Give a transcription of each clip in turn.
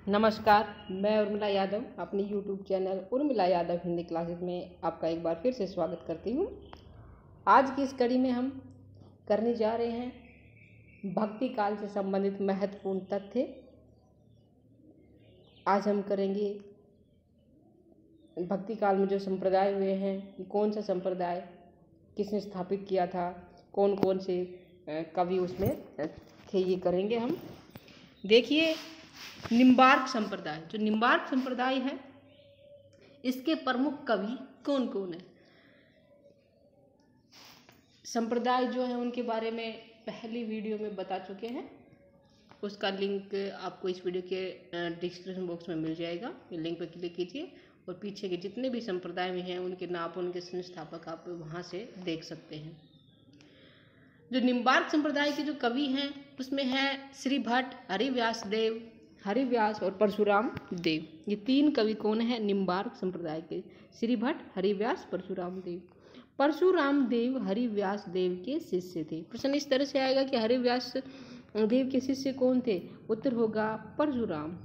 नमस्कार, मैं उर्मिला यादव अपनी YouTube channel Urmila Yadav Hindi classes में आपका एक बार फिर से स्वागत करती हूँ। आज की इस कड़ी में हम करने जा रहे हैं भक्ति काल से संबंधित महत्वपूर्ण तथ्य। आज हम करेंगे भक्ति काल में जो संप्रदाय हुए हैं, कौन सा संप्रदाय किसने स्थापित किया था, कौन कौन से कवि उसमें थे, ये करेंगे हम। देखिए, निम्बार्क संप्रदाय, जो निम्बार्क संप्रदाय है, इसके प्रमुख कवि कौन कौन है। संप्रदाय जो है उनके बारे में पहली वीडियो में बता चुके हैं, उसका लिंक आपको इस वीडियो के डिस्क्रिप्शन बॉक्स में मिल जाएगा। लिंक पर क्लिक कीजिए और पीछे के जितने भी संप्रदाय में हैं उनके नाम, उनके संस्थापक आप वहाँ से देख सकते हैं। जो निम्बार्क संप्रदाय के जो कवि हैं उसमें है श्री भट्ट, हरिव्यास और परशुराम देव। ये तीन कवि कौन है निम्बार्क संप्रदाय के? श्री भट्ट, हरिव्यास, परशुराम देव। परशुराम देव हरिव्यास देव के शिष्य थे। प्रश्न इस तरह से आएगा कि हरिव्यास देव के शिष्य कौन थे? उत्तर होगा परशुराम।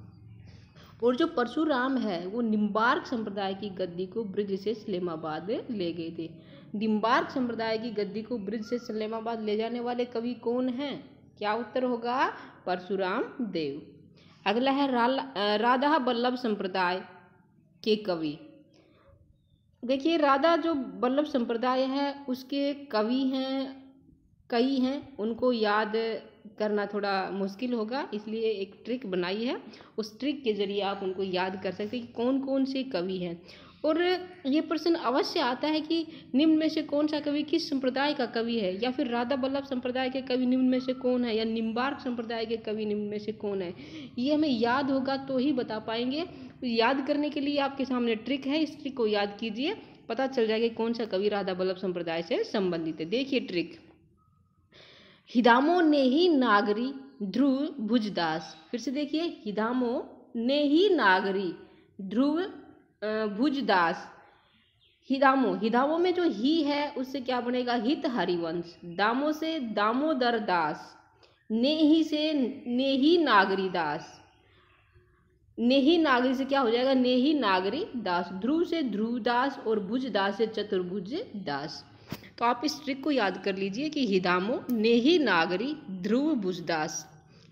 और जो परशुराम है वो निम्बार्क संप्रदाय की गद्दी को ब्रिज से सलेमाबाद ले गए थे। निम्बार्क संप्रदाय की गद्दी को ब्रिज से सलेमाबाद ले जाने वाले कवि कौन हैं? क्या उत्तर होगा? परशुराम देव। अगला है राधा वल्लभ संप्रदाय के कवि। देखिए, राधा जो वल्लभ संप्रदाय है उसके कवि हैं, कई हैं, उनको याद करना थोड़ा मुश्किल होगा, इसलिए एक ट्रिक बनाई है। उस ट्रिक के जरिए आप उनको याद कर सकते हैं कि कौन कौन से कवि हैं। और ये प्रश्न अवश्य आता है कि निम्न में से कौन सा कवि किस संप्रदाय का कवि है, या फिर राधा वल्लभ संप्रदाय के कवि निम्न में से कौन है, या निम्बार्क संप्रदाय के कवि निम्न में से कौन है। ये हमें याद होगा तो ही बता पाएंगे। याद करने के लिए आपके सामने ट्रिक है, इस ट्रिक को याद कीजिए, पता चल जाएगा कौन सा कवि राधा वल्लभ संप्रदाय से संबंधित है। देखिए ट्रिक, हिदामो नेही नागरी ध्रुव भुजदास। फिर से देखिए, हिदामो नेही नागरी ध्रुव भुजदास। हिदामो में जो ही है उससे क्या बनेगा? हित हरिवंश। दामो से दामोदर दास। नेही से नेही नागरी दास। नेही नागरी से क्या हो जाएगा? नेही नागरी दास। ध्रुव से ध्रुवदास और भुजदास से चतुर्भुज दास। तो आप इस ट्रिक को याद कर लीजिए कि हिदामो नेही नागरी ध्रुव भुजदास।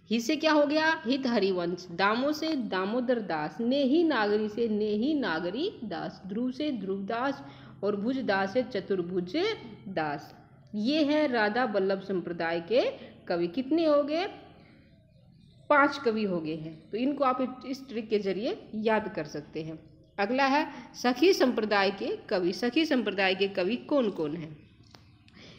ही से क्या हो गया? हित हरिवंश। दामो से दामोदर दास। नेही नागरी से नेही नागरी दास। ध्रुव से ध्रुवदास और भुजदास से चतुर्भुज दास। ये है राधा वल्लभ संप्रदाय के कवि। कितने हो गए? 5 कवि हो गए हैं। तो इनको आप इस ट्रिक के जरिए याद कर सकते हैं। अगला है सखी संप्रदाय के कवि। सखी संप्रदाय के कवि कौन कौन हैं?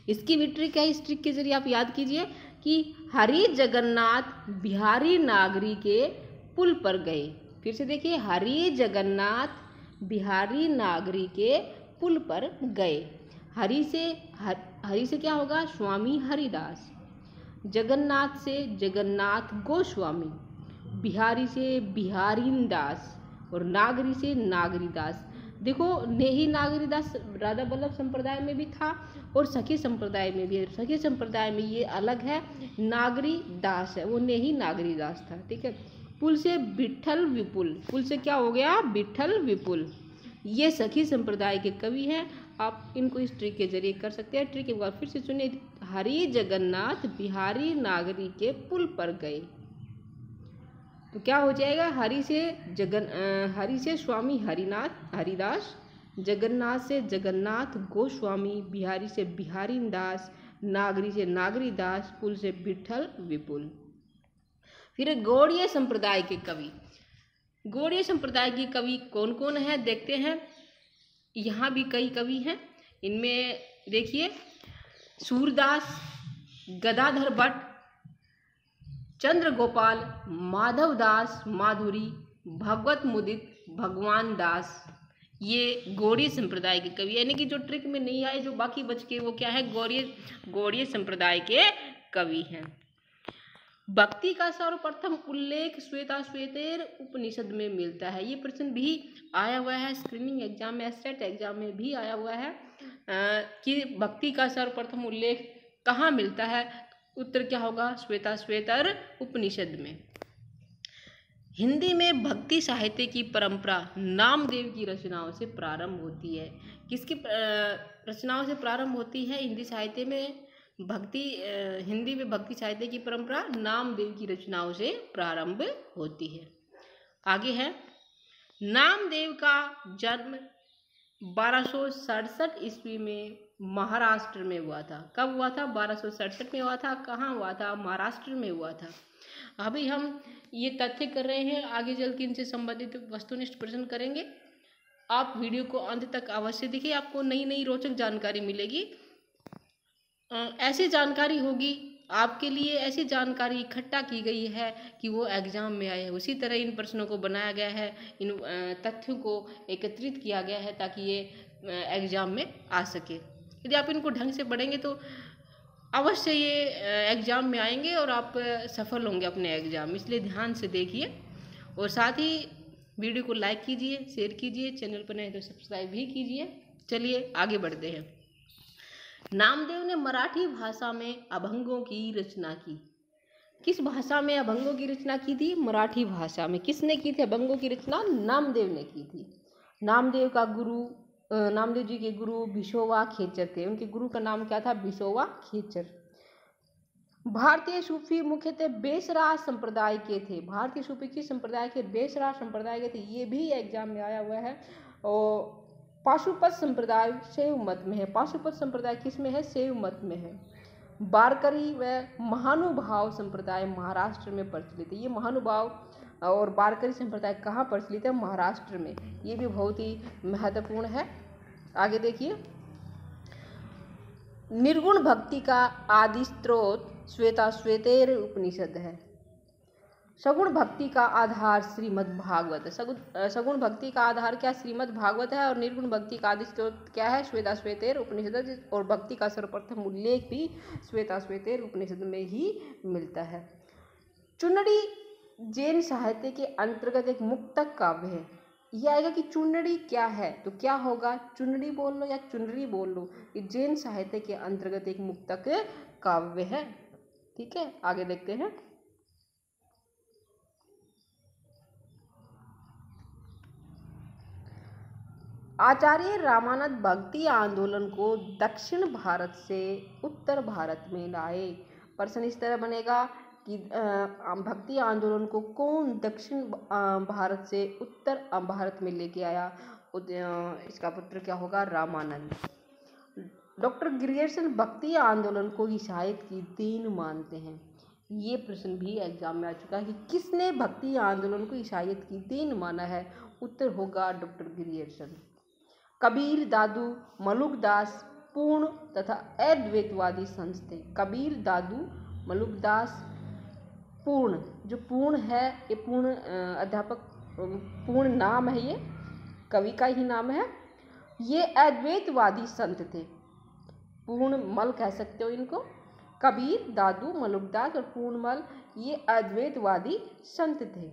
इसकी भी ट्रिक है, इस ट्रिक के जरिए आप याद कीजिए कि हरि जगन्नाथ बिहारी नागरी के पुल पर गए। फिर से देखिए, हरि जगन्नाथ बिहारी नागरी के पुल पर गए। हरि से क्या होगा? स्वामी हरिदास। जगन्नाथ से जगन्नाथ गोस्वामी। बिहारी से बिहारीन दास और नागरी से नागरी दास। देखो, नेही नागरी दास राधा वल्लभ संप्रदाय में भी था और सखी संप्रदाय में भी है। सखी संप्रदाय में ये अलग है, नागरी दास है, वो नेही नागरी दास था। ठीक है। पुल से विठल विपुल। पुल से क्या हो गया? विठल विपुल। ये सखी संप्रदाय के कवि हैं। आप इनको इस ट्रिक के जरिए कर सकते हैं। ट्रिक एक बार फिर से सुनिए, हरि जगन्नाथ बिहारी नागरी के पुल पर गए। तो क्या हो जाएगा? हरि से स्वामी हरिदास। जगन्नाथ से जगन्नाथ गोस्वामी। बिहारी से बिहारी दास। नागरी से नागरी दास। पुल से विठल विपुल। फिर गौड़ीय संप्रदाय के कवि। गौड़ीय संप्रदाय के कवि कौन कौन है देखते हैं। यहाँ भी कई कवि हैं। इनमें देखिए, सूरदास, गदाधर भट्ट, चंद्र गोपाल, माधव दास माधुरी, भगवत मुदित, भगवान दास। ये गौड़ीय संप्रदाय के कवि, यानी कि जो ट्रिक में नहीं आए, जो बाकी बच के, वो क्या है? गौड़ीय संप्रदाय के कवि हैं। भक्ति का सर्वप्रथम उल्लेख श्वेताश्वेतर उपनिषद में मिलता है। ये प्रश्न भी आया हुआ है स्क्रीनिंग एग्जाम में, स्टेट एग्जाम में भी आया हुआ है कि भक्ति का सर्वप्रथम उल्लेख कहाँ मिलता है। उत्तर क्या होगा? श्वेताश्वेतर उपनिषद में। हिंदी में भक्ति साहित्य की परंपरा नामदेव की रचनाओं से प्रारंभ होती है। किसकी रचनाओं से प्रारंभ होती है? हिंदी साहित्य में हिंदी में भक्ति साहित्य की परंपरा नामदेव की रचनाओं से प्रारंभ होती है। आगे है, नामदेव का जन्म 1267 ईस्वी में महाराष्ट्र में हुआ था। कब हुआ था? 1267 में हुआ था। कहाँ हुआ था? महाराष्ट्र में हुआ था। अभी हम ये तथ्य कर रहे हैं, आगे चल के इनसे संबंधित वस्तुनिष्ठ प्रश्न करेंगे। आप वीडियो को अंत तक अवश्य देखिए, आपको नई नई रोचक जानकारी मिलेगी। ऐसी जानकारी होगी आपके लिए, ऐसी जानकारी इकट्ठा की गई है कि वो एग्जाम में आए। उसी तरह इन प्रश्नों को बनाया गया है, इन तथ्यों को एकत्रित किया गया है ताकि ये एग्जाम में आ सके। यदि आप इनको ढंग से पढ़ेंगे तो अवश्य ये एग्जाम में आएंगे और आप सफल होंगे अपने एग्जाम। इसलिए ध्यान से देखिए और साथ ही वीडियो को लाइक कीजिए, शेयर कीजिए, चैनल पर नए तो सब्सक्राइब भी कीजिए। चलिए आगे बढ़ते हैं। नामदेव ने मराठी भाषा में अभंगों की रचना की। किस भाषा में अभंगों की रचना की थी? मराठी भाषा में। किसने की थी अभंगों की रचना? नामदेव ने की थी। नामदेव जी के गुरु विसोबा खेचर थे। उनके गुरु का नाम क्या था? विसोबा खेचर। भारतीय सूफी मुख्यतः बेसरा संप्रदाय के थे। भारतीय सूफी किस संप्रदाय के? बेसरा संप्रदाय के थे। ये भी एग्जाम में आया हुआ है। और पाशुपत संप्रदाय शैव मत में है। पाशुपत संप्रदाय किस में है? शैव मत में है। वारकरी व महानुभाव संप्रदाय महाराष्ट्र में प्रचलित है। ये महानुभाव और वारकरी संप्रदाय कहाँ प्रचलित है? महाराष्ट्र में। ये भी बहुत ही महत्वपूर्ण है। आगे देखिए, निर्गुण भक्ति का आदि स्रोत श्वेताश्वेतेर उपनिषद है। सगुण भक्ति का आधार श्रीमद् भागवत है। सगुण भक्ति का आधार क्या? श्रीमद् भागवत है। और निर्गुण भक्ति का आदि स्रोत क्या है? श्वेताश्वेतेर उपनिषद। और भक्ति का सर्वप्रथम उल्लेख भी श्वेताश्वेतेर उपनिषद में ही मिलता है। चुनरी जैन साहित्य के अंतर्गत एक मुक्तक काव्य है। यह आएगा कि चुनरी क्या है, तो क्या होगा? चुनरी बोल लो या चुनरी बोल लो। ये जैन साहित्य के अंतर्गत एक मुक्तक काव्य है। ठीक है, आगे देखते हैं। आचार्य रामानंद भक्ति आंदोलन को दक्षिण भारत से उत्तर भारत में लाए। प्रश्न इस तरह बनेगा कि भक्ति आंदोलन को कौन दक्षिण भारत से उत्तर भारत में लेके आया? इसका पुत्र क्या होगा? रामानंद। डॉक्टर ग्रियर्सन भक्ति आंदोलन को ईसाईयत की देन मानते हैं। ये प्रश्न भी एग्जाम में आ चुका है कि किसने भक्ति आंदोलन को ईसाईयत की देन माना है? उत्तर होगा डॉक्टर ग्रियर्सन। कबीर दादू मलुकदास पूर्ण तथा अद्वैतवादी संत थे। कबीर दादू मलुकदास पूर्ण, जो पूर्ण है ये पूर्ण अध्यापक पूर्ण नाम है, ये कवि का ही नाम है। ये अद्वैतवादी संत थे। पूर्णमल कह सकते हो इनको। कबीर दादू मलुकदास और पूर्णमल ये अद्वैतवादी संत थे।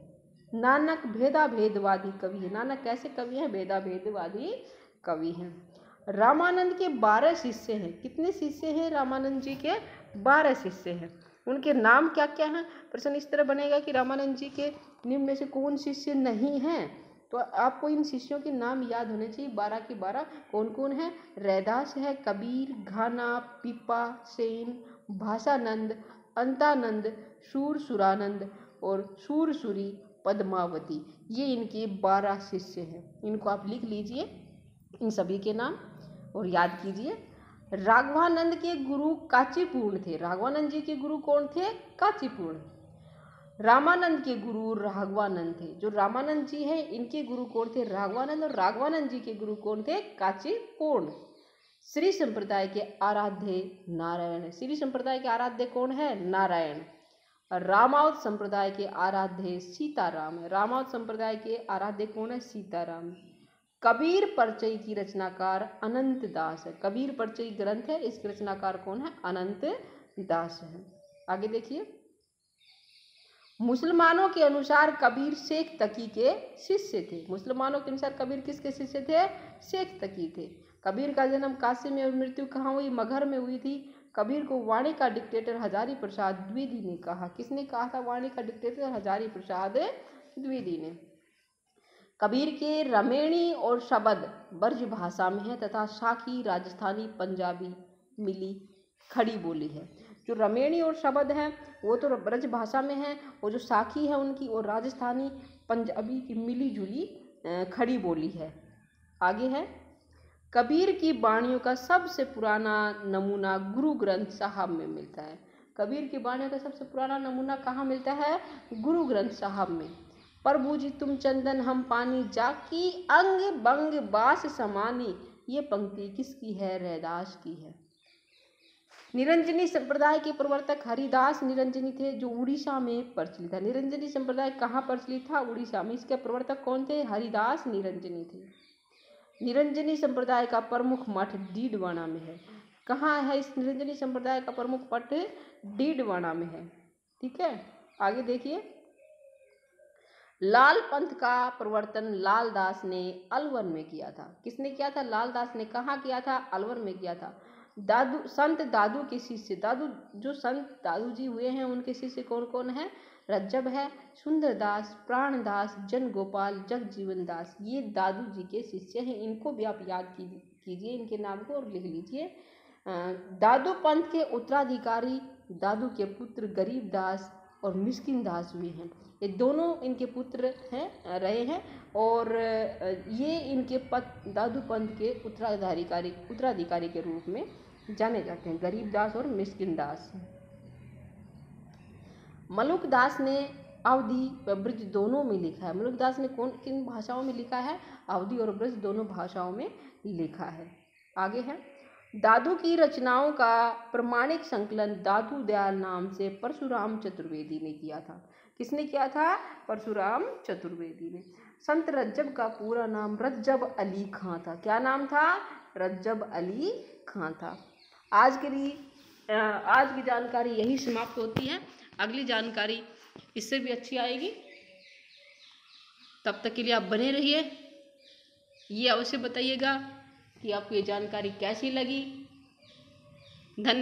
नानक भेदाभेदवादी कवि है। नानक कैसे कवि हैं? भेदाभेदवादी कवि हैं। रामानंद के 12 शिष्य हैं। कितने शिष्य हैं रामानंद जी के? 12 शिष्य हैं। उनके नाम क्या क्या हैं? प्रश्न इस तरह बनेगा कि रामानंद जी के निम्न में से कौन शिष्य नहीं हैं? तो आपको इन शिष्यों के नाम याद होने चाहिए। 12 के 12 कौन कौन है? रैदास है, कबीर, घाना, पीपा, सेन, भाषानंद, अंतानंद, सुरानंद और सुरसुरी, पद्मावती। ये इनके 12 शिष्य हैं। इनको आप लिख लीजिए इन सभी के नाम और याद कीजिए। राघवानंद के गुरु कांचीपूर्ण थे। राघवानंद जी के गुरु कौन थे? कांचीपूर्ण। रामानंद के गुरु राघवानंद थे। जो रामानंद जी हैं इनके गुरु कौन थे? राघवानंद। और राघवानंद जी के गुरु कौन थे? कांचीपूर्ण। श्री संप्रदाय के आराध्य नारायण। श्री संप्रदाय के आराध्य कौन है? नारायण। रामावत संप्रदाय के आराध्य सीताराम। रामावत संप्रदाय के आराध्य कौन है? सीताराम। कबीर परिचय की रचनाकार अनंत दास है। कबीर परिचय ग्रंथ है, इसके रचनाकार कौन है? अनंत दास है। आगे देखिए, मुसलमानों के अनुसार कबीर शेख तकी के शिष्य थे। मुसलमानों के अनुसार कबीर किसके शिष्य थे? शेख तकी थे। कबीर का जन्म काशी में और मृत्यु कहाँ हुई? मगहर में हुई थी। कबीर को वाणी का डिक्टेटर हजारी प्रसाद द्विवेदी ने कहा। किसने कहा था वाणी का डिक्टेटर? हजारी प्रसाद द्विवेदी ने। कबीर के रमेणी और शब्द ब्रज भाषा में है तथा साखी राजस्थानी पंजाबी मिली खड़ी बोली है। जो रमेणी और शब्द है वो तो ब्रज भाषा में है, और जो साखी है उनकी और राजस्थानी पंजाबी की मिली जुली खड़ी बोली है। आगे है, कबीर की वाणियों का सबसे पुराना नमूना गुरु ग्रंथ साहब में मिलता है। कबीर की वाणियों का सबसे पुराना नमूना कहाँ मिलता है? गुरु ग्रंथ साहब में। प्रभु जी तुम चंदन हम पानी, जाकी अंग बंग बास समानी, ये पंक्ति किसकी है? रैदास की है। निरंजनी संप्रदाय के प्रवर्तक हरिदास निरंजनी थे, जो उड़ीसा में प्रचलित था। निरंजनी संप्रदाय कहाँ प्रचलित था? उड़ीसा में। इसके प्रवर्तक कौन थे? हरिदास निरंजनी थे। निरंजनी संप्रदाय का प्रमुख मठ डीडवाना में है। कहाँ है इस निरंजनी संप्रदाय का प्रमुख मठ? डीडवाना में है। ठीक है, आगे देखिए। लाल पंथ का प्रवर्तन लालदास ने अलवर में किया था। किसने किया था? लालदास ने। कहाँ किया था? अलवर में किया था। संत दादू के शिष्य, जो संत दादू जी हुए हैं उनके शिष्य कौन कौन है? रज्जब है, सुंदरदास, प्राणदास, जन गोपाल, जगजीवन दास, ये दादू जी के शिष्य हैं। इनको भी आप याद कीजिए, इनके नाम को और लिख लीजिए। दादू पंथ के उत्तराधिकारी दादू के पुत्र गरीब दास और मिस्किन दास भी हैं। ये दोनों इनके पुत्र हैं, रहे हैं, और ये इनके दादू पंथ के उत्तराधिकारी के रूप में जाने जाते हैं, गरीब दास और मिस्किन दास। मलुक दास ने अवधी व ब्रज दोनों में लिखा है। मलुक दास ने किन भाषाओं में लिखा है? अवधी और ब्रज दोनों भाषाओं में लिखा है। आगे है, दादू की रचनाओं का प्रमाणिक संकलन दादू दयाल नाम से परशुराम चतुर्वेदी ने किया था। किसने किया था? परशुराम चतुर्वेदी ने। संत रज्जब का पूरा नाम रज्जब अली खां था। क्या नाम था? रज्जब अली खां था। आज की जानकारी यही समाप्त होती है। अगली जानकारी इससे भी अच्छी आएगी। तब तक के लिए आप बने रहिए। ये अवश्य बताइएगा कि आपको ये जानकारी कैसी लगी। धन्यवाद।